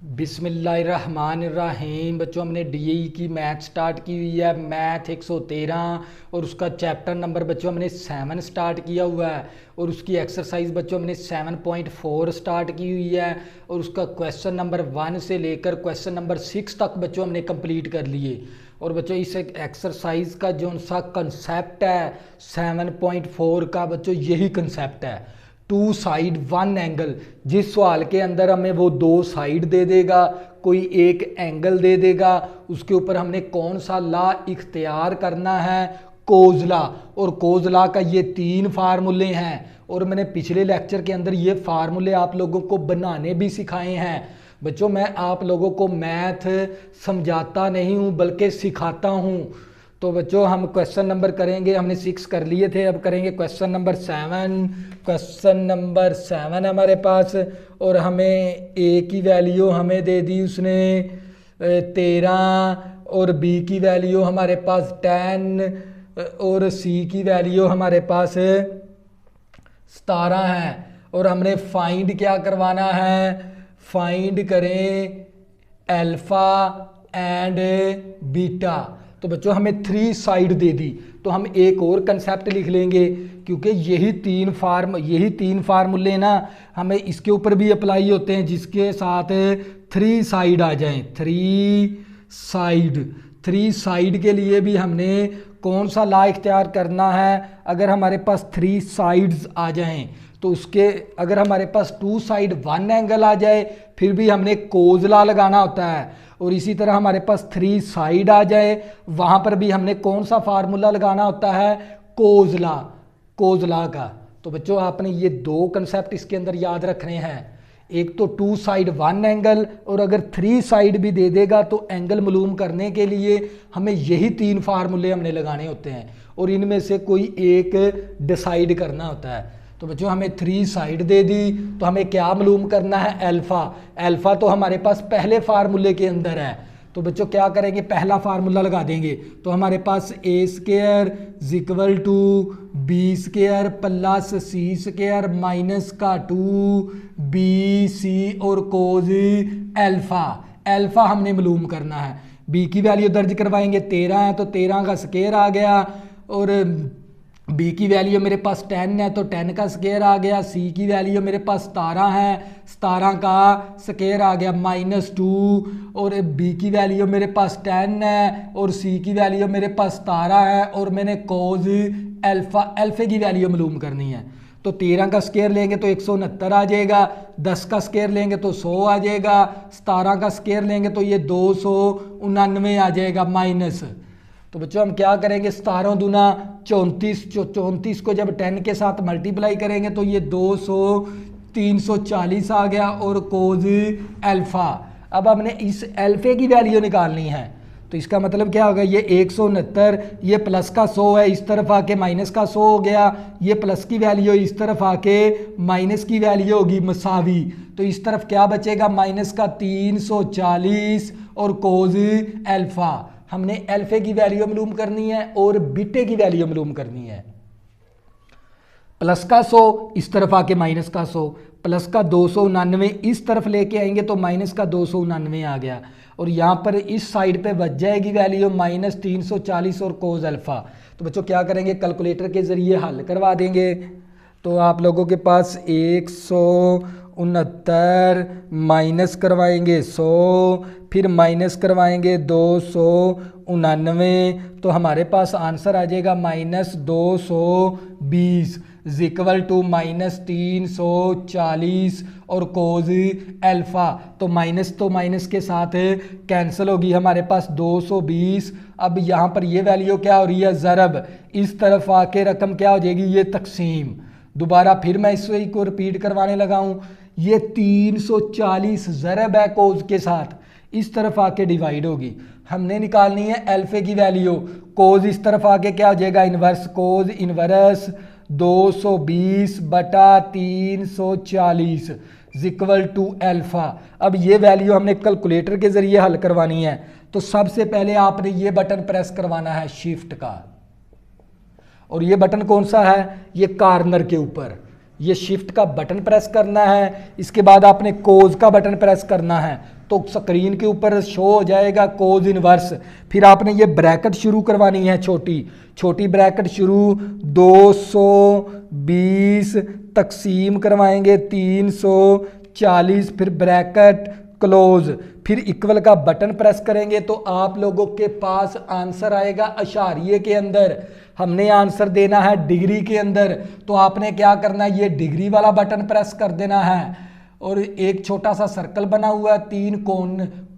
बिस्मिल्लाहिर्रहमानिर्रहीम। बच्चों हमने डीई की मैथ स्टार्ट की हुई है, मैथ 113 और उसका चैप्टर नंबर बच्चों हमने 7 स्टार्ट किया हुआ है और उसकी एक्सरसाइज बच्चों हमने 7.4 स्टार्ट की हुई है और उसका क्वेश्चन नंबर 1 से लेकर क्वेश्चन नंबर 6 तक बच्चों हमने कंप्लीट कर लिए। और बच्चों इस एक्सरसाइज का जो सा कंसेप्ट है 7.4 का बच्चों यही कंसेप्ट है, टू साइड वन एंगल। जिस सवाल के अंदर हमें वो दो साइड दे देगा, कोई एक एंगल दे देगा, उसके ऊपर हमने कौन सा ला इख्तियार करना है, कोज ला। और कोज ला का ये 3 फार्मूले हैं और मैंने पिछले लेक्चर के अंदर ये फार्मूले आप लोगों को बनाने भी सिखाए हैं। बच्चों मैं आप लोगों को मैथ समझाता नहीं हूँ बल्कि सिखाता हूँ। तो बच्चों हम क्वेश्चन नंबर करेंगे, हमने 6 कर लिए थे, अब करेंगे क्वेश्चन नंबर 7। क्वेश्चन नंबर 7 हमारे पास और हमें ए की वैल्यू हमें दे दी उसने 13 और बी की वैल्यू हमारे पास 10 और सी की वैल्यू हमारे पास 17 है। और हमने फाइंड क्या करवाना है, फाइंड करें अल्फा एंड बीटा। तो बच्चों हमें 3 साइड दे दी, तो हम एक और कंसेप्ट लिख लेंगे क्योंकि यही तीन फार्मूले ना हमें इसके ऊपर भी अप्लाई होते हैं जिसके साथ 3 साइड आ जाएं। 3 साइड के लिए भी हमने कौन सा ला इख्तियार करना है, अगर हमारे पास 3 साइड्स आ जाएं तो उसके अगर हमारे पास 2 साइड 1 एंगल आ जाए फिर भी हमने कोज ला लगाना होता है। और इसी तरह हमारे पास 3 साइड आ जाए वहां पर भी हमने कौन सा फार्मूला लगाना होता है, कोज ला का। तो बच्चों आपने ये 2 कंसेप्ट इसके अंदर याद रखने हैं, एक तो 2 साइड 1 एंगल और अगर 3 साइड भी दे देगा तो एंगल मालूम करने के लिए हमें यही 3 फार्मूले हमने लगाने होते हैं और इनमें से कोई एक डिसाइड करना होता है। तो बच्चों हमें 3 साइड दे दी तो हमें क्या मालूम करना है, अल्फा तो हमारे पास पहले फार्मूले के अंदर है। तो बच्चों क्या करेंगे, पहला फार्मूला लगा देंगे। तो हमारे पास A square equal to B square plus C square minus का 2 सी और कोज अल्फा हमने मालूम करना है। बी की वैल्यू दर्ज करवाएंगे, 13 है तो 13 का स्क्वायर आ गया और बी की वैल्यू मेरे पास 10 है तो 10 का स्क्वायर आ गया। सी की वैल्यू मेरे पास 17 है, 17 का स्क्वायर आ गया -2 और बी की वैल्यू मेरे पास 10 है और सी की वैल्यू मेरे पास 17 है और मैंने कोज अल्फे की वैल्यू मालूम करनी है। तो 13 का स्क्वायर लेंगे तो 169 आ जाएगा, 10 का स्क्वायर लेंगे तो 100 आ जाएगा, 17 का स्क्वायर लेंगे तो ये 299 आ जाएगा माइनस। तो बच्चों हम क्या करेंगे, 17 दूना 34 को जब 10 के साथ मल्टीप्लाई करेंगे तो ये 340 आ गया और कोज अल्फा। अब हमने इस अल्फे की वैल्यू निकालनी है तो इसका मतलब क्या होगा, ये 169 ये प्लस का 100 है, इस तरफ आके माइनस का 100 हो गया, ये प्लस की वैल्यू इस तरफ आके माइनस की वैल्यू होगी मसावी। तो इस तरफ क्या बचेगा, माइनस का 340 और कोज अल्फा। हमने अल्फे की वैल्यू मालूम करनी है और बीटे की वैल्यू मालूम करनी है। प्लस का 100 इस तरफ आके माइनस का 100, प्लस का 299 इस तरफ लेके आएंगे तो माइनस का 299 आ गया और यहाँ पर इस साइड पे बच जाएगी वैल्यू -340 और कोज अल्फा। तो बच्चों क्या करेंगे, कैलकुलेटर के ज़रिए हल करवा देंगे। तो आप लोगों के पास 169 माइनस करवाएंगे 100 फिर माइनस करवाएंगे 299 तो हमारे पास आंसर आ जाएगा -220 इक्वल टू -340 और कोज अल्फा। तो माइनस के साथ कैंसिल होगी, हमारे पास 220। अब यहाँ पर ये वैल्यू क्या हो रही है, ज़रब, इस तरफ आके रकम क्या हो जाएगी, ये तकसीम। दोबारा फिर मैं इस को रिपीट करवाने लगा हूँ, ये 340 ज़रब है कोज के साथ, इस तरफ आके डिवाइड होगी। हमने निकालनी है अल्फे की वैल्यू, कोज इस तरफ आके क्या हो जाएगा, इन्वर्स, कोज इन्वर्स 220 बटा 340 इक्वल टू अल्फा। अब ये वैल्यू हमने कैलकुलेटर के ज़रिए हल करवानी है। तो सबसे पहले आपने ये बटन प्रेस करवाना है शिफ्ट का, और ये बटन कौन सा है, ये कॉर्नर के ऊपर, ये शिफ्ट का बटन प्रेस करना है, इसके बाद आपने कोज का बटन प्रेस करना है तो स्क्रीन के ऊपर शो हो जाएगा कोज इनवर्स। फिर आपने ये ब्रैकेट शुरू करवानी है, छोटी छोटी ब्रैकेट शुरू 220 तकसीम करवाएंगे 340, फिर ब्रैकेट क्लोज, फिर इक्वल का बटन प्रेस करेंगे तो आप लोगों के पास आंसर आएगा अशारिये के अंदर। हमने आंसर देना है डिग्री के अंदर, तो आपने क्या करना है, ये डिग्री वाला बटन प्रेस कर देना है और एक छोटा सा सर्कल बना हुआ है, 3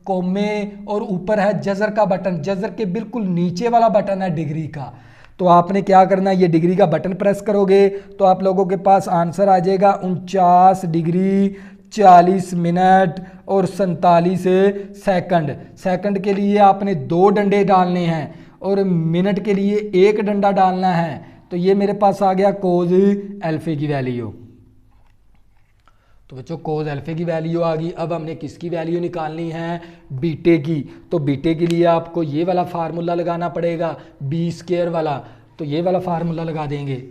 कोमे और ऊपर है जजर का बटन, जजर के बिल्कुल नीचे वाला बटन है डिग्री का। तो आपने क्या करना है, ये डिग्री का बटन प्रेस करोगे तो आप लोगों के पास आंसर आ जाएगा 49 डिग्री 40 मिनट और 47 सेकंड। सेकंड के लिए आपने 2 डंडे डालने हैं और मिनट के लिए 1 डंडा डालना है। तो ये मेरे पास आ गया कोज अल्फे की वैल्यू। तो बच्चों कोज अल्फे की वैल्यू आ गई। अब हमने किसकी वैल्यू निकालनी है, बीटे की। तो बीटे के लिए आपको ये वाला फार्मूला लगाना पड़ेगा, बी स्क्वायर वाला। तो ये वाला फार्मूला लगा देंगे।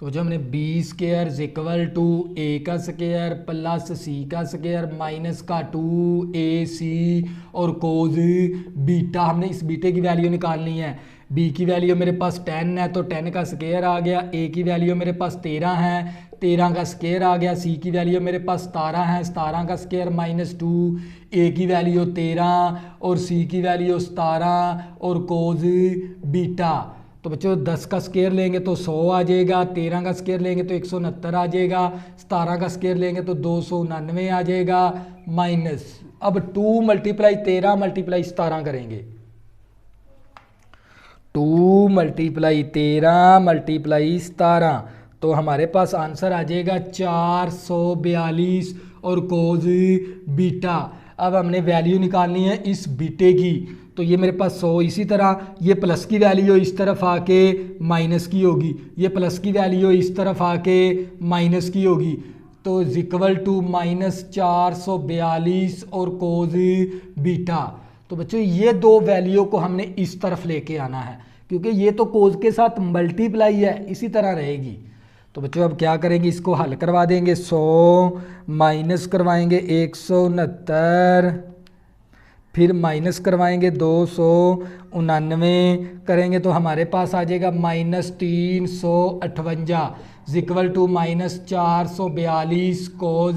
तो जो हमने बी स्क्वायर इक्वल टू ए का स्क्वायर प्लस सी का स्क्वायर माइनस का 2ac और कोज बीटा, हमने इस बीटे की वैल्यू निकालनी है। बी की वैल्यू मेरे पास 10 है तो 10 का स्क्वायर आ गया, ए की वैल्यू मेरे पास 13 है, 13 का स्क्वायर आ गया, सी की वैल्यू मेरे पास 17 है, 17 का स्क्वायर माइनस 2, ए की वैल्यू 13 और सी की वैल्यू 17 और कोज बीटा। तो बच्चों 10 का स्क्वायर लेंगे तो 100 आ जाएगा, 13 का स्क्वायर लेंगे तो 169 आ जाएगा, 17 का स्क्वायर लेंगे तो 299 आ जाएगा माइनस। अब 2 मल्टीप्लाई 13 मल्टीप्लाई 17 करेंगे, 2 मल्टीप्लाई 13 मल्टीप्लाई 17 तो हमारे पास आंसर आ जाएगा 442 और कोज बीटा। अब हमने वैल्यू निकालनी है इस बीटे की। तो ये मेरे पास 100, इसी तरह ये प्लस की वैल्यू इस तरफ आके माइनस की होगी, ये प्लस की वैल्यू इस तरफ आके माइनस की होगी। तो इक्वल टू माइनस 442 और कोज बीटा। तो बच्चों ये 2 वैल्यू को हमने इस तरफ लेके आना है क्योंकि ये तो कोज के साथ मल्टीप्लाई है, इसी तरह रहेगी। तो बच्चों अब क्या करेंगे, इसको हल करवा देंगे। 100 माइनस करवाएंगे 169, फिर माइनस करवाएंगे 299 करेंगे तो हमारे पास आ जाएगा minus 358 equal to minus 442 cos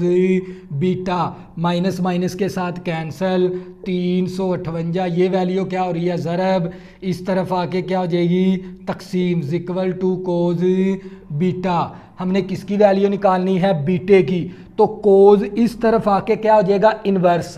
beta. Minus minus के साथ कैंसल, 358 ये वैल्यू क्या हो रही है, ज़रब, इस तरफ आके क्या हो जाएगी तकसीम इक्वल टू कोज बीटा। हमने किसकी वैल्यू निकालनी है, बीटे की। तो कोज इस तरफ आके क्या हो जाएगा इनवर्स।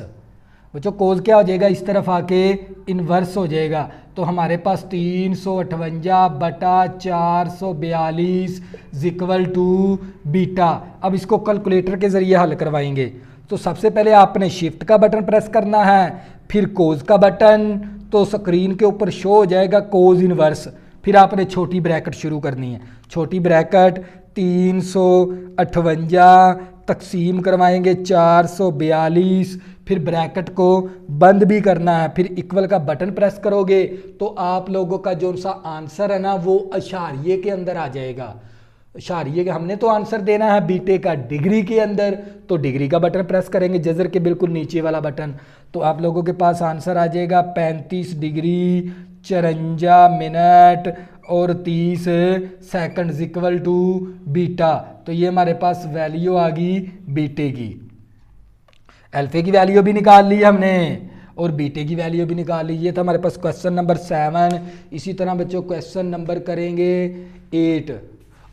बच्चों कोज क्या हो जाएगा, इस तरफ आके इन्वर्स हो जाएगा। तो हमारे पास 358 बटा 442 इक्वल टू बीटा। अब इसको कैलकुलेटर के ज़रिए हल करवाएंगे। तो सबसे पहले आपने शिफ्ट का बटन प्रेस करना है, फिर कोज का बटन, तो स्क्रीन के ऊपर शो हो जाएगा कोज इनवर्स। फिर आपने छोटी ब्रैकेट शुरू करनी है, छोटी ब्रैकेट 358 तकसीम करवाएंगे 442, फिर ब्रैकेट को बंद भी करना है, फिर इक्वल का बटन प्रेस करोगे तो आप लोगों का जो सा आंसर है ना वो अशारिये के अंदर आ जाएगा। अशारिये का हमने तो आंसर देना है बीटे का डिग्री के अंदर, तो डिग्री का बटन प्रेस करेंगे जजर के बिल्कुल नीचे वाला बटन, तो आप लोगों के पास आंसर आ जाएगा 35 डिग्री 54 मिनट और 30 सेकंड इक्वल टू बीटा। तो ये हमारे पास वैल्यू आ गई बीटे की। अल्फे की वैल्यू भी निकाल ली हमने और बीटे की वैल्यू भी निकाल ली। ये था हमारे पास क्वेश्चन नंबर 7। इसी तरह बच्चों क्वेश्चन नंबर करेंगे 8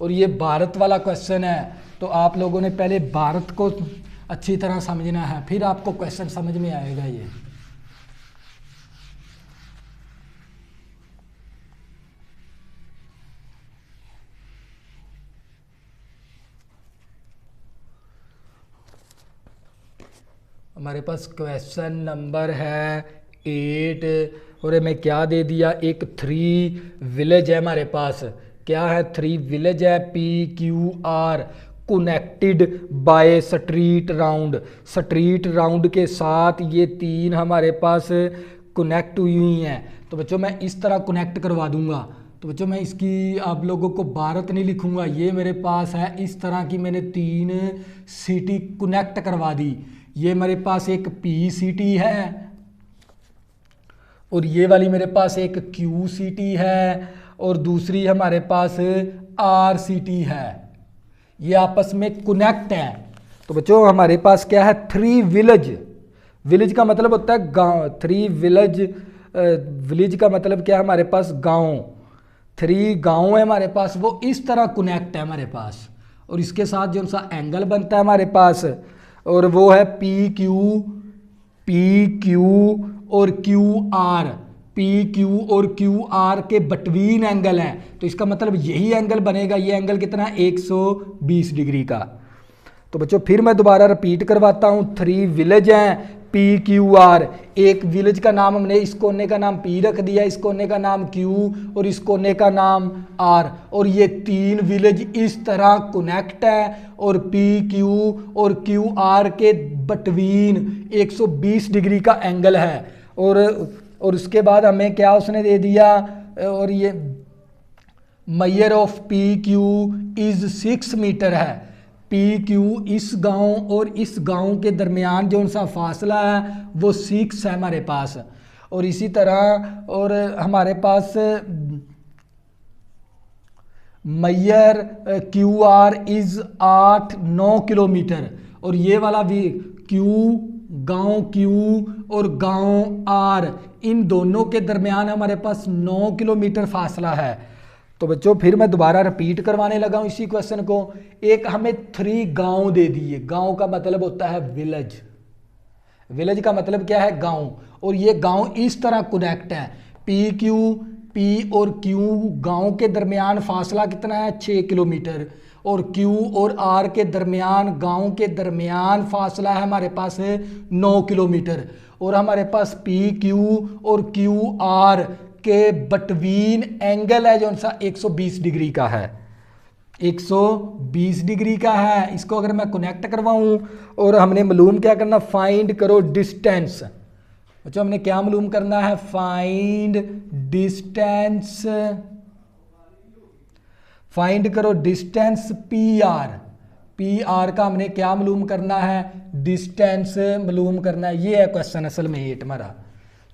और ये भारत वाला क्वेश्चन है। तो आप लोगों ने पहले भारत को अच्छी तरह समझना है, फिर आपको क्वेश्चन समझ में आएगा। ये हमारे पास क्वेश्चन नंबर है 8 और मैं क्या दे दिया, एक 3 विलेज है हमारे पास। क्या है, 3 विलेज है, PQR connected by street round. Street round के साथ ये 3 हमारे पास कनेक्ट हुई हुई हैं। तो बच्चों मैं इस तरह कनेक्ट करवा दूंगा। तो बच्चों मैं इसकी आप लोगों को भारत नहीं लिखूंगा, ये मेरे पास है इस तरह की मैंने 3 सिटी कनेक्ट करवा दी। ये मेरे पास एक पी सिटी है और ये वाली मेरे पास एक क्यू सिटी है और दूसरी हमारे पास आर सिटी है। ये आपस में कनेक्ट हैं। तो बच्चों हमारे पास क्या है 3 विलेज। विलेज का मतलब होता है गांव। 3 विलेज, विलेज का मतलब क्या है हमारे पास गांव। 3 गांव है हमारे पास, वो इस तरह कनेक्ट है हमारे पास और इसके साथ जो सा एंगल बनता है हमारे पास और वो है पी क्यू और क्यू आर। पी क्यू और क्यू आर के बिटवीन एंगल है, तो इसका मतलब यही एंगल बनेगा। ये एंगल कितना है 120 डिग्री का। तो बच्चों फिर मैं दोबारा रिपीट करवाता हूँ। 3 विलेज हैं पी क्यू आर। एक विलेज का नाम हमने इस कोने का नाम पी रख दिया, इस कोने का नाम क्यू और इस कोने का नाम आर। और ये 3 विलेज इस तरह कनेक्ट है और पी क्यू और क्यू आर के बिटवीन 120 डिग्री का एंगल है। और उसके बाद हमें क्या उसने दे दिया, और ये measure of P Q is 6 metre है। पी क्यू इस गांव और इस गांव के दरमियान जो सा फासला है वो 6 है हमारे पास। और इसी तरह और हमारे पास measure Q R is 8-9 kilometre. और ये वाला भी गांव क्यू और गांव आर, इन दोनों के दरमियान हमारे पास 9 किलोमीटर फासला है। तो बच्चों फिर मैं दोबारा रिपीट करवाने लगा हूं इसी क्वेश्चन को। एक हमें 3 गांव दे दिए। गांव का मतलब होता है विलेज। विलेज का मतलब क्या है गांव। और ये गांव इस तरह कनेक्ट है। पी और क्यू गांव के दरमियान फासला कितना है 6 किलोमीटर और क्यू और आर के दरमियान गांव के दरमियान फासला है हमारे पास 9 किलोमीटर। और हमारे पास पी क्यू और क्यू आर के बिटवीन एंगल है जो सा 120 डिग्री का है। 120 डिग्री का है। इसको अगर मैं कनेक्ट करवाऊं और हमने मालूम क्या करना, फाइंड करो डिस्टेंस। बच्चों हमने क्या मालूम करना है, फाइंड डिस्टेंस। फाइंड करो डिस्टेंस पी आर का हमने क्या मालूम करना है, डिस्टेंस मालूम करना है। ये है क्वेश्चन असल में 8 हमारा।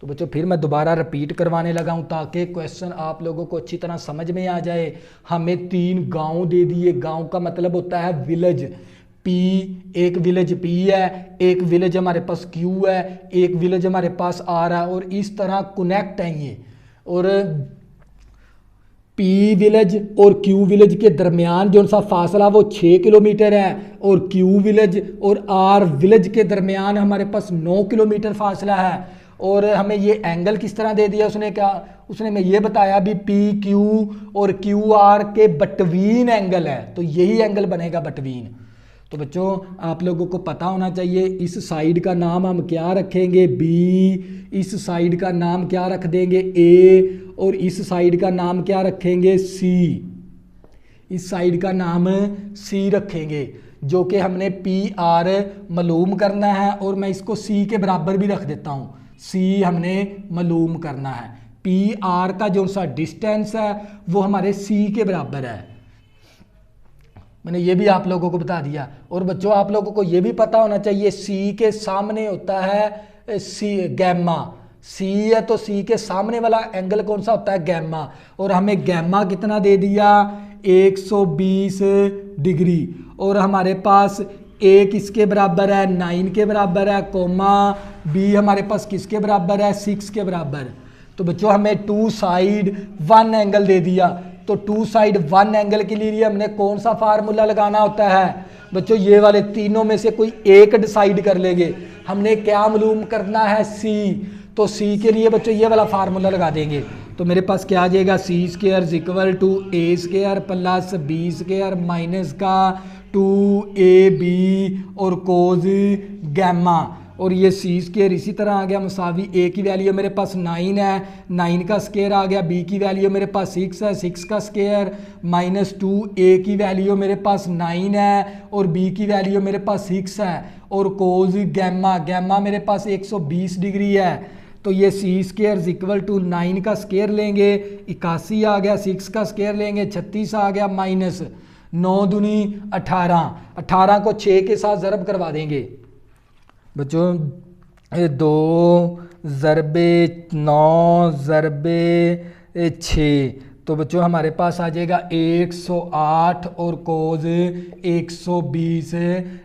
तो बच्चों फिर मैं दोबारा रिपीट करवाने लगा हूं ताकि क्वेश्चन आप लोगों को अच्छी तरह समझ में आ जाए। हमें 3 गांव दे दिए। गांव का मतलब होता है विलेज। पी, एक विलेज पी है, एक विलेज हमारे पास क्यू है, एक विलेज हमारे पास आर है और इस तरह कनेक्ट है ये। और पी विलेज और क्यू विलेज के दरमियान जो सा फासला वो 6 किलोमीटर है और क्यू विलेज और आर विलेज के दरमियान हमारे पास 9 किलोमीटर फासला है। और हमें ये एंगल किस तरह दे दिया उसने, क्या उसने हमें ये बताया भी पी क्यू और क्यू आर के बिटवीन एंगल है, तो यही एंगल बनेगा बिटवीन। तो बच्चों आप लोगों को पता होना चाहिए इस साइड का नाम हम क्या रखेंगे बी, इस साइड का नाम क्या रख देंगे ए और इस साइड का नाम क्या रखेंगे सी। इस साइड का नाम सी रखेंगे जो कि हमने पी आर मालूम करना है और मैं इसको सी के बराबर भी रख देता हूँ। सी हमने मालूम करना है। पी आर का जो सा डिस्टेंस है वो हमारे सी के बराबर है। मैंने ये भी आप लोगों को बता दिया। और बच्चों आप लोगों को ये भी पता होना चाहिए सी के सामने होता है सी गैमा। सी है तो सी के सामने वाला एंगल कौन सा होता है गैमा। और हमें गैमा कितना दे दिया 120 डिग्री। और हमारे पास ए किसके बराबर है 9 के बराबर है, कोमा बी हमारे पास किसके बराबर है 6 के बराबर। तो बच्चों हमें 2 साइड 1 एंगल दे दिया। तो 2 साइड 1 एंगल के लिए हमने कौन सा फार्मूला लगाना होता है बच्चों, ये वाले तीनों में से कोई एक डिसाइड कर लेंगे। हमने क्या मालूम करना है सी, तो सी के लिए बच्चों ये वाला फार्मूला लगा देंगे। तो मेरे पास क्या आ जाएगा C square is equal to A square plus B square minus का 2ab और कोज गैमा। और ये सी स्क्वायर इसी तरह आ गया मुसावी ए की वैल्यू मेरे पास 9 है, 9 का स्क्वायर आ गया, बी की वैल्यू मेरे पास 6 है, 6 का स्क्वायर माइनस 2a की वैल्यू मेरे पास 9 है और बी की वैल्यू मेरे पास 6 है और कोज गैमा, गैमा मेरे पास 120 डिग्री है। तो ये सी स्केयर इक्वल टू 9 का स्केयर लेंगे, 81 आ गया, 6 का स्केयर लेंगे, 36 आ गया, माइनस 9 दूनी 18, 18 को 6 के साथ ज़रब करवा देंगे बच्चों, 2 ज़रबे 9 ज़रबे 6, तो बच्चों हमारे पास आ जाएगा 108 और कोज 120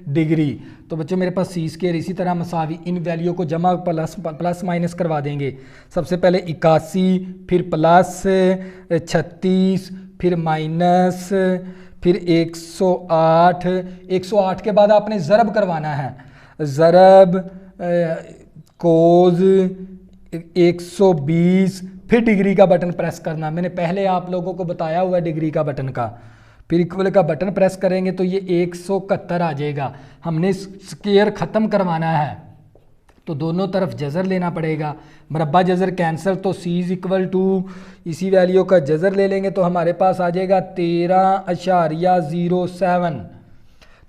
डिग्री। तो बच्चों मेरे पास सी स्केयर इसी तरह मसावी इन वैल्यू को जमा प्लस माइनस करवा देंगे। सबसे पहले 81, फिर प्लस 36, फिर माइनस, फिर 108, 108 के बाद आपने ज़रब करवाना है, ज़रब कोज 120, फिर डिग्री का बटन प्रेस करना। मैंने पहले आप लोगों को बताया हुआ है डिग्री का बटन का। फिर इक्वल का बटन प्रेस करेंगे तो ये 171 आ जाएगा। हमने स्केयर ख़त्म करवाना है तो दोनों तरफ जज़र लेना पड़ेगा, मरबा जज़र कैंसिल, तो सी इज़ इक्वल टू इसी वैल्यू का जज़र ले लेंगे तो हमारे पास आ जाएगा 13.07।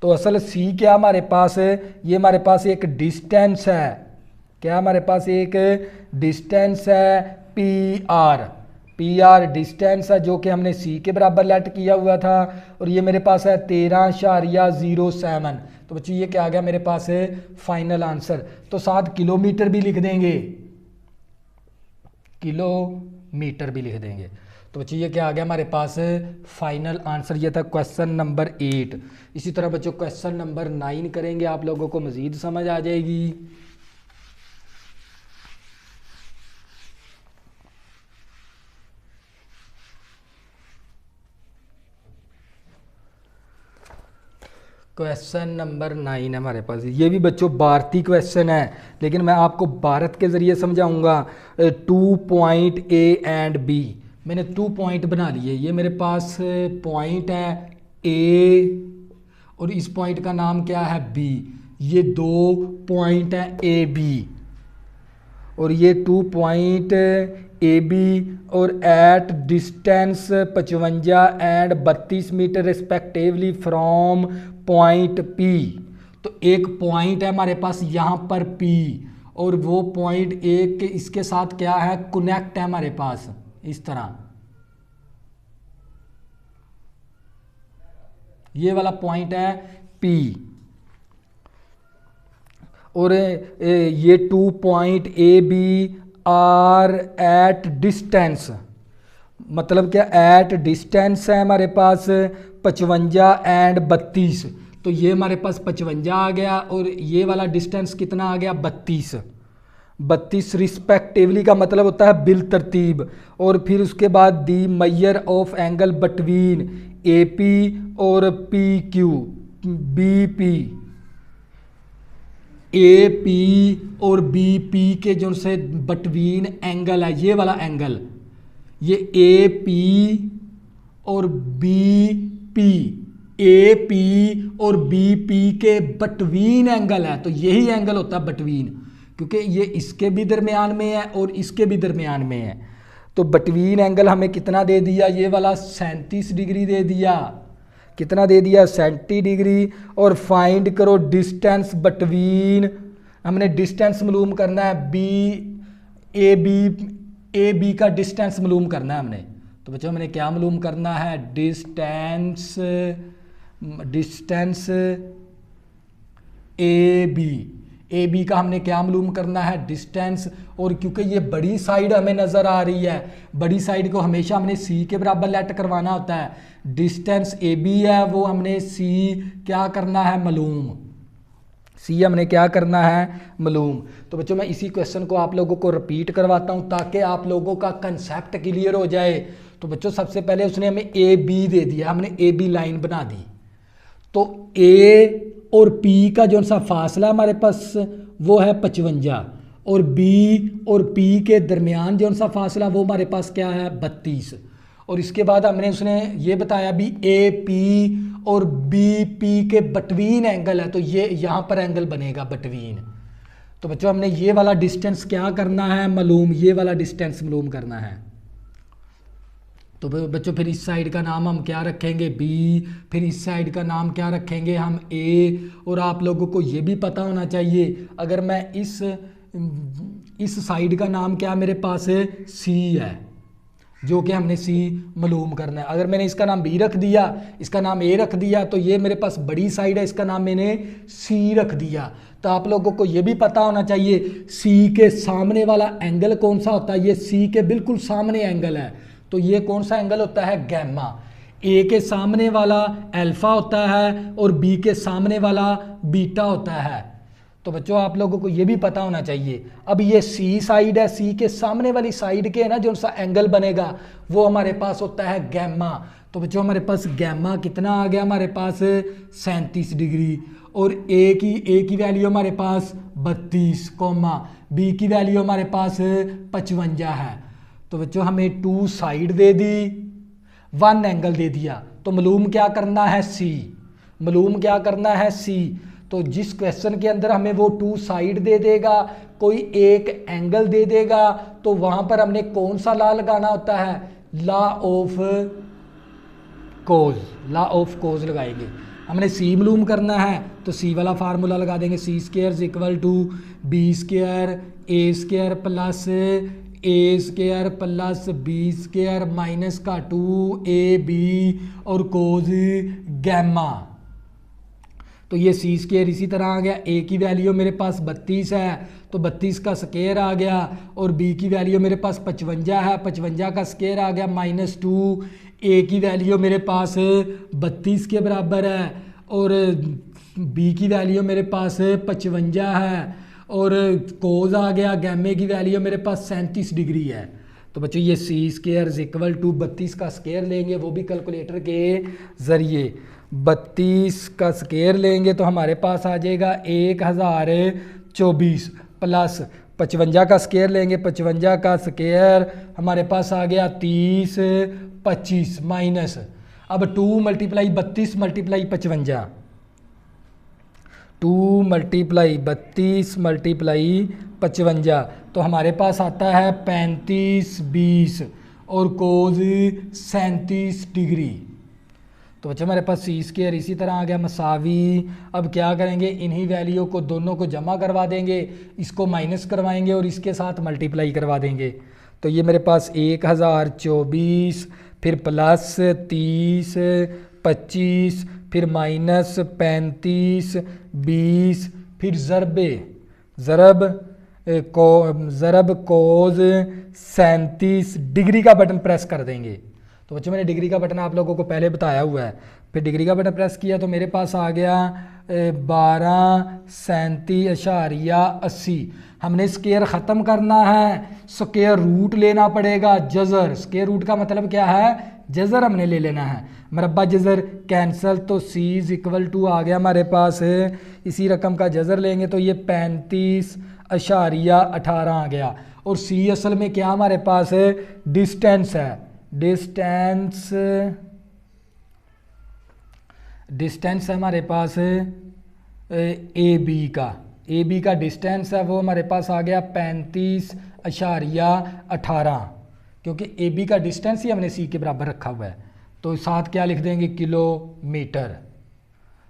तो असल सी क्या हमारे पास है, ये हमारे पास एक डिस्टेंस है, क्या हमारे पास एक डिस्टेंस है पी आर डिस्टेंस है जो कि हमने सी के बराबर लेट किया हुआ था, और ये मेरे पास है 13.07। तो बच्चों ये क्या आ गया मेरे पास है फाइनल आंसर। तो साथ किलोमीटर भी लिख देंगे, किलोमीटर भी लिख देंगे। तो बच्चों ये क्या आ गया हमारे पास फाइनल आंसर। ये था क्वेश्चन नंबर 8। इसी तरह बच्चों क्वेश्चन नंबर 9 करेंगे, आप लोगों को मज़ीद समझ आ जाएगी। क्वेश्चन नंबर 9 है हमारे पास। ये भी बच्चों भारतीय क्वेश्चन है, लेकिन मैं आपको भारत के ज़रिए समझाऊंगा। 2 पॉइंट ए एंड बी, मैंने 2 पॉइंट बना लिए। ये मेरे पास पॉइंट है ए और इस पॉइंट का नाम क्या है बी। ये 2 पॉइंट है ए बी और ये 2 पॉइंट ए बी और at distance 55 and 32 metre respectively from point P. तो एक पॉइंट है हमारे पास यहाँ पर पी और वो पॉइंट एक के इसके साथ क्या है कनेक्ट है हमारे पास इस तरह। ये वाला पॉइंट है पी और ये 2 point A B are at distance, मतलब क्या एट डिस्टेंस है हमारे पास 55 एंड 32। तो ये हमारे पास 55 आ गया और ये वाला डिस्टेंस कितना आ गया 32 रिस्पेक्टिवली का मतलब होता है बिल तरतीब। और फिर उसके बाद the measure of angle between A P और P Q B P, A P और बी पी के जो से बिटवीन एंगल है ये वाला एंगल, ये ए पी और बी पी, ए पी और बी पी के बिटवीन एंगल है। तो यही एंगल होता है बिटवीन, क्योंकि ये इसके भी दरमियान में है और इसके भी दरमियान में है। तो बिटवीन एंगल हमें कितना दे दिया, ये वाला 37 डिग्री दे दिया। कितना दे दिया 70 डिग्री। और फाइंड करो डिस्टेंस बिटवीन, हमने डिस्टेंस मालूम करना है ए बी का डिस्टेंस मालूम करना है हमने। तो बच्चों हमने क्या मालूम करना है डिस्टेंस ए बी का हमने क्या मालूम करना है डिस्टेंस। और क्योंकि ये बड़ी साइड हमें नज़र आ रही है, बड़ी साइड को हमेशा हमने सी के बराबर लेट करवाना होता है। डिस्टेंस ए बी है वो हमने सी क्या करना है मालूम, सी हमने क्या करना है मालूम। तो बच्चों मैं इसी क्वेश्चन को आप लोगों को रिपीट करवाता हूँ ताकि आप लोगों का कंसेप्ट क्लियर हो जाए। तो बच्चों सबसे पहले उसने हमें ए बी दे दिया, हमने ए बी लाइन बना दी। तो ए और पी का जो सा फासला हमारे पास वो है 55 और बी और पी के दरमियान जो सा फासला वो हमारे पास क्या है 32। और इसके बाद हमने उसने ये बताया भी ए पी और बी पी के बिटवीन एंगल है, तो ये यहाँ पर एंगल बनेगा बिटवीन। तो बच्चों हमने ये वाला डिस्टेंस क्या करना है मालूम, ये वाला डिस्टेंस मालूम करना है। तो बच्चों फिर इस साइड का नाम हम क्या रखेंगे बी, फिर इस साइड का नाम क्या रखेंगे हम ए। और आप लोगों को ये भी पता होना चाहिए अगर मैं इस साइड का नाम क्या मेरे पास सी है, जो कि हमने सी मालूम करना है। अगर मैंने इसका नाम बी रख दिया, इसका नाम ए रख दिया, तो ये मेरे पास बड़ी साइड है, इसका नाम मैंने सी रख दिया। तो आप लोगों को ये भी पता होना चाहिए सी के सामने वाला एंगल कौन सा होता है। ये सी के बिल्कुल सामने एंगल है, तो ये कौन सा एंगल होता है, गैमा। ए के सामने वाला अल्फा होता है और बी के सामने वाला बीटा होता है। तो बच्चों आप लोगों को ये भी पता होना चाहिए। अब ये सी साइड है, सी के सामने वाली साइड के ना जो सा एंगल बनेगा वो हमारे पास होता है गैमा। तो बच्चों हमारे पास गैमा कितना आ गया, हमारे पास 37 डिग्री। और ए की वैल्यू हमारे पास 32, बी की वैल्यू हमारे पास 55 है। तो बच्चों हमें 2 साइड दे दी, 1 एंगल दे दिया, तो मालूम क्या करना है, सी। मालूम क्या करना है, सी। तो जिस क्वेश्चन के अंदर हमें वो 2 साइड दे देगा, कोई एक एंगल दे देगा, तो वहां पर हमने कौन सा लॉ लगाना होता है, law of cos. Law of cos लगाएंगे। हमने सी मालूम करना है तो सी वाला फार्मूला लगा देंगे, C square equal to B square A square plus A square plus B square minus का 2ab और कोज गैमा। तो ये सी स्क्वायर इसी तरह आ गया। ए की वैल्यू मेरे पास 32 है, तो 32 का स्क्वायर आ गया, और बी की वैल्यू मेरे पास 55 है, 55 का स्क्वायर आ गया -2। ए की वैल्यू मेरे पास 32 के बराबर है, और बी की वैल्यू मेरे पास 55 है, और कोज आ गया, गैमे की वैल्यू मेरे पास 37 डिग्री है। तो बच्चों ये सी स्क्वायर इक्वल टू 32 का स्क्वायर लेंगे, वो भी कैलकुलेटर के ज़रिए। 32 का स्क्वायर लेंगे तो हमारे पास आ जाएगा 1024 प्लस 55 का स्क्वायर लेंगे, 55 का स्क्वायर हमारे पास आ गया 30, 25 माइनस, अब 2 मल्टीप्लाई 32 मल्टीप्लाई 55, 2 मल्टीप्लाई 32 मल्टीप्लाई 55, तो हमारे पास आता है 35, 20 और कोज 37 डिग्री। तो बच्चे हमारे पास सी स्क्वायर इसी तरह आ गया मसावी। अब क्या करेंगे, इन्हीं वैल्यू को दोनों को जमा करवा देंगे, इसको माइनस करवाएंगे और इसके साथ मल्टीप्लाई करवा देंगे। तो ये मेरे पास 1024 फिर प्लस 30, 25 फिर माइनस 35, 20 फिर ज़रब कोज 37 डिग्री का बटन प्रेस कर देंगे। तो बच्चों मैंने डिग्री का बटन आप लोगों को पहले बताया हुआ है। फिर डिग्री का बटन प्रेस किया तो मेरे पास आ गया 1237.80। हमने स्क्वायर ख़त्म करना है, स्क्वायर रूट लेना पड़ेगा, जज़र। स्क्वायर रूट का मतलब क्या है, जज़र हमने ले लेना है। मरबा जज़र कैंसल, तो सी इक्वल टू आ गया हमारे पास, इसी रकम का जज़र लेंगे तो ये 35.18 आ गया। और सी असल में क्या हमारे पास डिस्टेंस है, डिस्टेंस है हमारे पास ए बी का डिस्टेंस है, वो हमारे पास आ गया 35.18, क्योंकि ए बी का डिस्टेंस ही हमने सी के बराबर रखा हुआ है। तो साथ क्या लिख देंगे, किलोमीटर।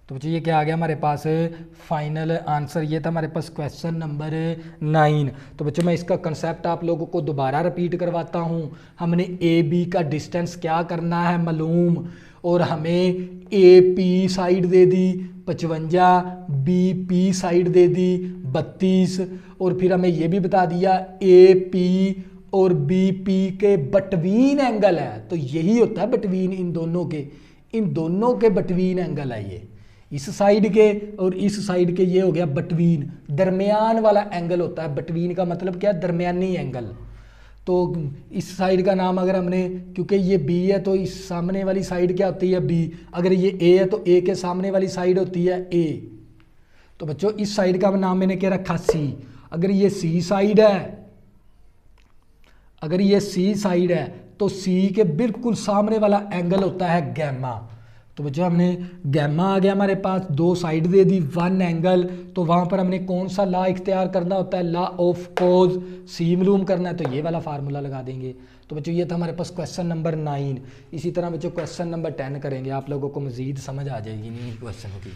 तो बच्चों ये क्या आ गया हमारे पास, फाइनल आंसर। ये था हमारे पास क्वेश्चन नंबर 9। तो बच्चों मैं इसका कंसेप्ट आप लोगों को दोबारा रिपीट करवाता हूँ। हमने ए बी का डिस्टेंस क्या करना है मालूम, और हमें ए पी साइड दे दी 55, बी पी साइड दे दी 32, और फिर हमें ये भी बता दिया ए पी और बी पी के बटवीन एंगल है। तो यही होता है बटवीन, इन दोनों के बटवीन एंगल है। ये इस साइड के और इस साइड के, ये हो गया बटवीन, दरमियान वाला एंगल होता है। बटवीन का मतलब क्या है, दरमियानी एंगल। तो इस साइड का नाम अगर हमने, क्योंकि ये बी है तो इस सामने वाली साइड क्या होती है, बी। अगर ये ए है तो ए के सामने वाली साइड होती है ए। तो बच्चों इस साइड का नाम मैंने क्या रखा, सी। अगर ये सी साइड है तो सी के बिल्कुल सामने वाला एंगल होता है गैमा। तो बच्चों हमने गैमा आ गया हमारे पास, 2 साइड दे दी, 1 एंगल। तो वहाँ पर हमने कौन सा लॉ इख्तियार करना होता है, लॉ ऑफ कोज। सी मालूम करना है तो ये वाला फार्मूला लगा देंगे। तो बच्चों ये था हमारे पास क्वेश्चन नंबर 9। इसी तरह बच्चों क्वेश्चन नंबर 10 करेंगे, आप लोगों को मज़ीद समझ आ जाएगी नहीं क्वेश्चन की।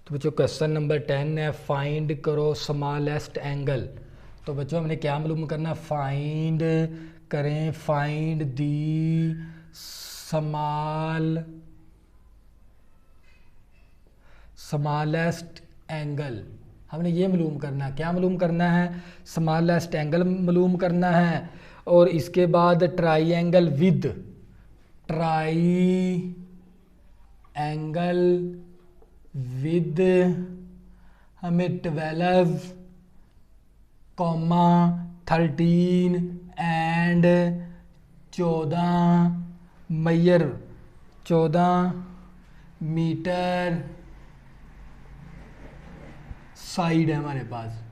तो बच्चों क्वेश्चन नंबर 10 है, फाइंड करो स्मॉलेस्ट एंगल। तो बच्चों हमने क्या मालूम करना, फाइंड करें, फाइंड दी स्मॉलेस्ट एंगल। हमने ये मालूम करना, क्या मालूम करना है, स्मॉलेस्ट एंगल मालूम करना है। और इसके बाद ट्राइएंगल विद हमें 12,13 एंड 14 मीटर साइड है हमारे पास।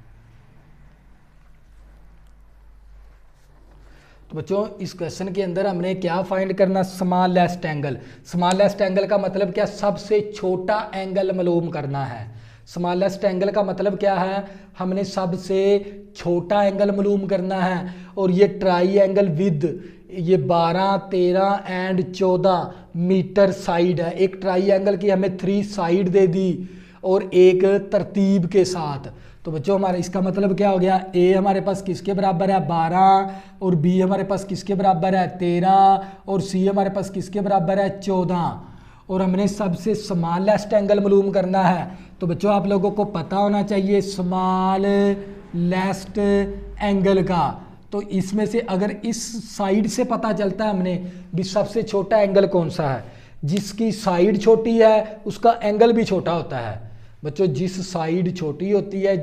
तो बच्चों इस क्वेश्चन के अंदर हमने क्या फाइंड करना, स्मॉलेस्ट एंगल। स्मॉलेस्ट एंगल का मतलब क्या, सबसे छोटा एंगल मालूम करना है। स्मॉलेस्ट एंगल का मतलब क्या है, हमने सबसे छोटा एंगल मालूम करना है। और ये ट्राइएंगल विद ये 12, 13 एंड 14 मीटर साइड है। एक ट्राइएंगल की हमें 3 साइड दे दी और एक तरतीब के साथ। तो बच्चों हमारे इसका मतलब क्या हो गया, ए हमारे पास किसके बराबर है 12, और बी हमारे पास किसके बराबर है 13, और सी हमारे पास किसके बराबर है 14। और हमने सबसे स्मॉलेस्ट एंगल मालूम करना है। तो बच्चों आप लोगों को पता होना चाहिए स्मॉलेस्ट एंगल का। तो इसमें से अगर इस साइड से पता चलता है हमने भी सबसे छोटा एंगल कौन सा है, जिसकी साइड छोटी है उसका एंगल भी छोटा होता है। बच्चों जिस साइड छोटी होती है,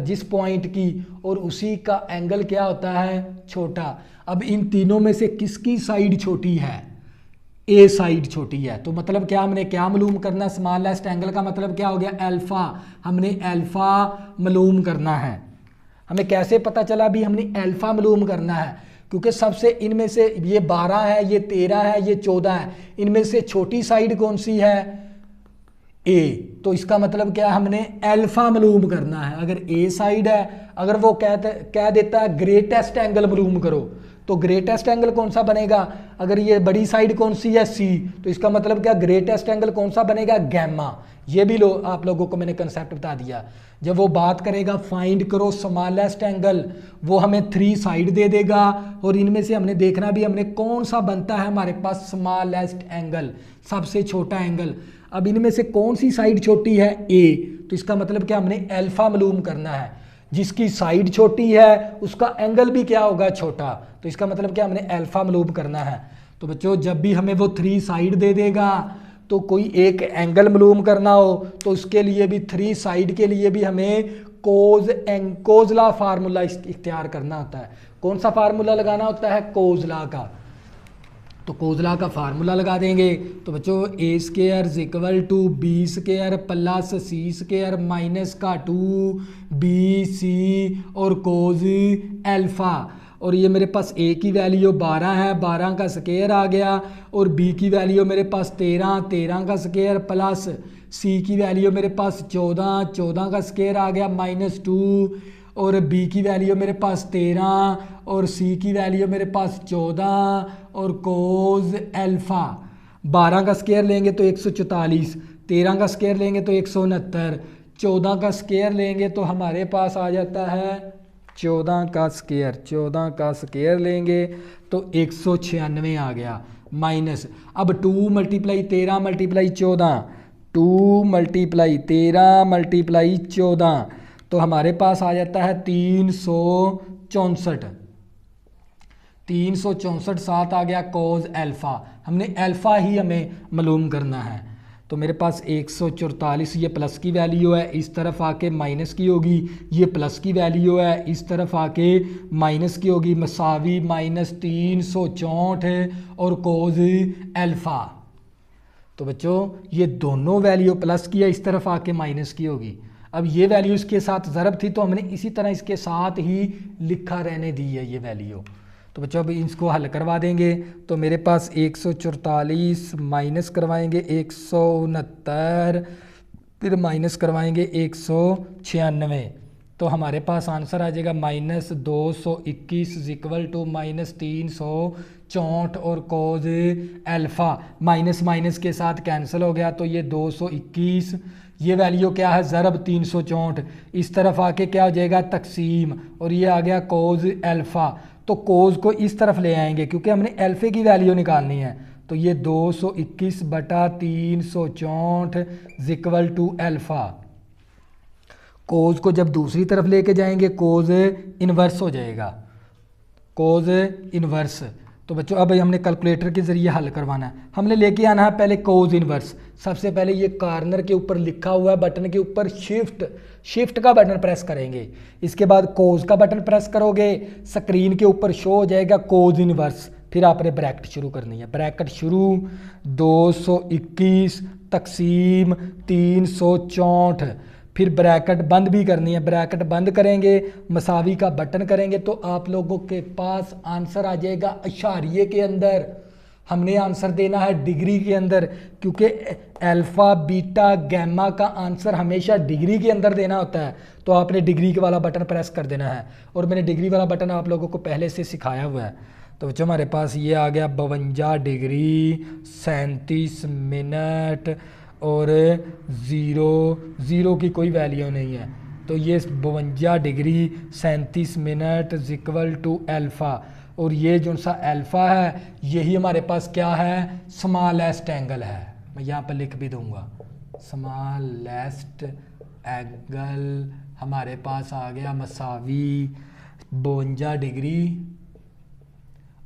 जिस पॉइंट की, और उसी का एंगल क्या होता है, छोटा। अब इन तीनों में से किसकी साइड छोटी है, ए साइड छोटी है। तो मतलब क्या, हमने क्या मालूम करना, स्मॉलेस्ट एंगल का मतलब क्या हो गया, अल्फा। हमने अल्फा मालूम करना है। हमें कैसे पता चला भी हमने अल्फा मालूम करना है, क्योंकि सबसे इनमें से ये 12 है, ये 13 है, ये 14 है, इनमें से छोटी साइड कौन सी है, ए। तो इसका मतलब क्या, हमने अल्फा मालूम करना है। अगर ए साइड है, अगर वो कह देता है ग्रेटेस्ट एंगल मालूम करो, तो ग्रेटेस्ट एंगल कौन सा बनेगा, अगर ये बड़ी साइड कौन सी है सी, तो इसका मतलब क्या, ग्रेटेस्ट एंगल कौन सा बनेगा, गैमा। ये भी आप लोगों को मैंने कंसेप्ट बता दिया। जब वो बात करेगा फाइंड करो स्मॉलेस्ट एंगल, वो हमें 3 साइड दे देगा, और इनमें से हमने देखना भी हमने कौन सा बनता है हमारे पास स्मॉलेस्ट एंगल, सबसे छोटा एंगल। अब इनमें से कौन सी साइड छोटी है, ए। तो इसका मतलब क्या, हमने अल्फा मालूम करना है। जिसकी साइड छोटी है उसका एंगल भी क्या होगा, छोटा। तो इसका मतलब क्या, हमने अल्फा मालूम करना है। तो बच्चों जब भी हमें वो 3 साइड दे देगा, तो कोई एक एंगल मालूम करना हो, तो उसके लिए भी 3 साइड के लिए भी हमें कोजला फार्मूला इख्तियार करना होता है। कौन सा फार्मूला लगाना होता है, कोजला का। तो कोजला का फार्मूला लगा देंगे। तो बच्चों A square equal to B square plus C square minus का 2bc और कोज अल्फा। और ये मेरे पास ए की वैल्यू 12 है, 12 का स्क्वायर आ गया, और बी की वैल्यू मेरे पास 13, 13 का स्क्वायर प्लस सी की वैल्यू मेरे पास 14, 14 का स्क्वायर आ गया माइनस 2, और बी की वैल्यू मेरे पास 13 और सी की वैल्यू मेरे पास 14, और कोज अल्फा। 12 का स्क्वायर लेंगे तो 144, 13 का स्क्वायर लेंगे तो 169, 14 का स्क्वायर लेंगे तो हमारे पास आ जाता है 14 का स्क्वायर लेंगे तो 196 आ गया, माइनस अब 2 × 13 × 14, 2 × 13 × 14, तो हमारे पास आ जाता है 364। 364 साथ आ गया कोज अल्फा। हमने अल्फा ही हमें मालूम करना है। तो मेरे पास 144, ये प्लस की वैल्यू है, इस तरफ आके माइनस की होगी, ये प्लस की वैल्यू है, इस तरफ आके माइनस की होगी, मसावी -364 और कोज अल्फा। तो बच्चों ये दोनों वैल्यू प्लस की है, इस तरफ आके माइनस की होगी। अब ये वैल्यू इसके साथ ज़रब थी, तो हमने इसी तरह इसके साथ ही लिखा रहने दी है ये वैल्यू। तो बच्चों अब इसको हल करवा देंगे। तो मेरे पास 144 माइनस करवाएंगे 169, फिर माइनस करवाएंगे 196, तो हमारे पास आंसर आ जाएगा -221 इक्वल टू -364 और कोज अल्फ़ा माइनस माइनस के साथ कैंसिल हो गया, तो ये 221, ये वैल्यू क्या है ज़रब 364, इस तरफ आके क्या हो जाएगा तकसीम, और ये आ गया कोज अल्फ़ा। तो कोज को इस तरफ ले आएंगे क्योंकि हमने अल्फ़े की वैल्यू निकालनी है, तो ये 221/364 इक्वल टू अल्फ़ा। कोज को जब दूसरी तरफ लेके जाएंगे कोज इन्वर्स हो जाएगा, कोज इन्वर्स। तो बच्चों अब हमने कैलकुलेटर के ज़रिए हल करवाना है। हमने लेके आना है पहले कोज इन्वर्स। सबसे पहले ये कॉर्नर के ऊपर लिखा हुआ है बटन के ऊपर शिफ्ट का बटन प्रेस करेंगे, इसके बाद कोज का बटन प्रेस करोगे, स्क्रीन के ऊपर शो हो जाएगा कोज इन्वर्स, फिर आपने ब्रैकेट शुरू करनी है। ब्रैकेट शुरू 221 तकसीम 364, फिर ब्रैकेट बंद भी करनी है। ब्रैकेट बंद करेंगे, मसावी का बटन करेंगे, तो आप लोगों के पास आंसर आ जाएगा अशारिये के अंदर। हमने आंसर देना है डिग्री के अंदर, क्योंकि अल्फ़ा बीटा गैमा का आंसर हमेशा डिग्री के अंदर देना होता है। तो आपने डिग्री के वाला बटन प्रेस कर देना है, और मैंने डिग्री वाला बटन आप लोगों को पहले से सिखाया हुआ है। तो बच्चों हमारे पास ये आ गया 52 डिग्री 37 मिनट और 0 की कोई वैल्यू नहीं है, तो ये 52 degree 37 minute equal to alpha. और ये जो सा अल्फ़ा है यही हमारे पास क्या है स्मॉलेस्ट एंगल है। मैं यहाँ पर लिख भी दूंगा, स्मॉलेस्ट एंगल हमारे पास आ गया मसावी 52 डिग्री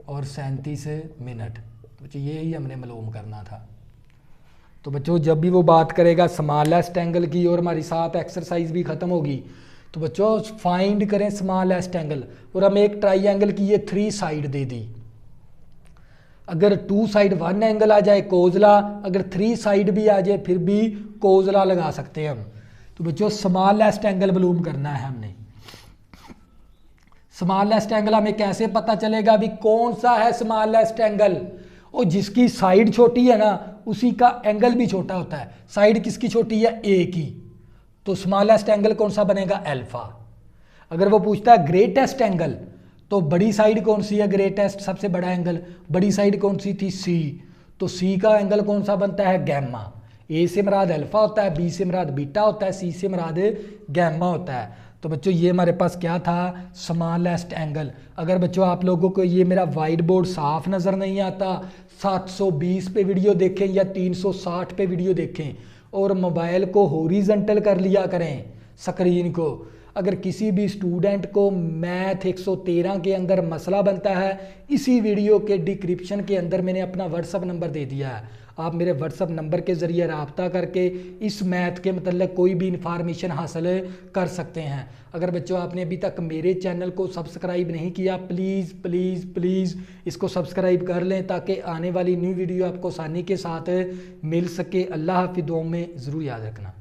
और 37 मिनट। तो यही हमने मालूम करना था। तो बच्चों जब भी वो बात करेगा स्मॉलेस्ट एंगल की और हमारी साथ एक्सरसाइज भी ख़त्म होगी, तो बच्चों फाइंड करें स्मॉलेस्ट एंगल। और हमें एक ट्राइंगल की ये 3 साइड दे दी, अगर 2 साइड 1 एंगल आ जाए कोजला, अगर 3 साइड भी आ जाए फिर भी कोजला लगा सकते हैं हम। तो बच्चों स्मॉलेस्ट एंगल मालूम करना है हमने। स्मॉलेस्ट एंगल हमें कैसे पता चलेगा अभी कौन सा है स्मॉलेस्ट एंगल? और जिसकी साइड छोटी है ना उसी का एंगल भी छोटा होता है। साइड किसकी छोटी है? ए की। तो स्मॉलेस्ट एंगल कौन सा बनेगा? अल्फा। अगर वो पूछता है ग्रेटेस्ट एंगल, तो बड़ी साइड कौन सी है? ग्रेटेस्ट सबसे बड़ा एंगल, बड़ी साइड कौन सी थी? सी। तो सी का एंगल कौन सा बनता है? गैमा। ए से मुराद अल्फा होता है, बी से मुराद बीटा होता है, सी से मुराद गैमा होता है। तो बच्चों ये हमारे पास क्या था? Smallest angle. अगर बच्चों आप लोगों को ये मेरा वाइट बोर्ड साफ नज़र नहीं आता, 720 पे वीडियो देखें या 360 पे वीडियो देखें और मोबाइल को हॉरिजॉन्टल कर लिया करें स्क्रीन को। अगर किसी भी स्टूडेंट को मैथ 113 के अंदर मसला बनता है, इसी वीडियो के डिस्क्रिप्शन के अंदर मैंने अपना व्हाट्सअप नंबर दे दिया है। आप मेरे व्हाट्सअप नंबर के ज़रिए रब्ता करके इस मैथ के मतलब कोई भी इंफॉर्मेशन हासिल कर सकते हैं। अगर बच्चों आपने अभी तक मेरे चैनल को सब्सक्राइब नहीं किया, प्लीज़ प्लीज़ प्लीज़ इसको सब्सक्राइब कर लें ताकि आने वाली न्यू वीडियो आपको आसानी के साथ मिल सके। अल्लाह हाफ़िज़, दुआओं में ज़रूर याद रखना।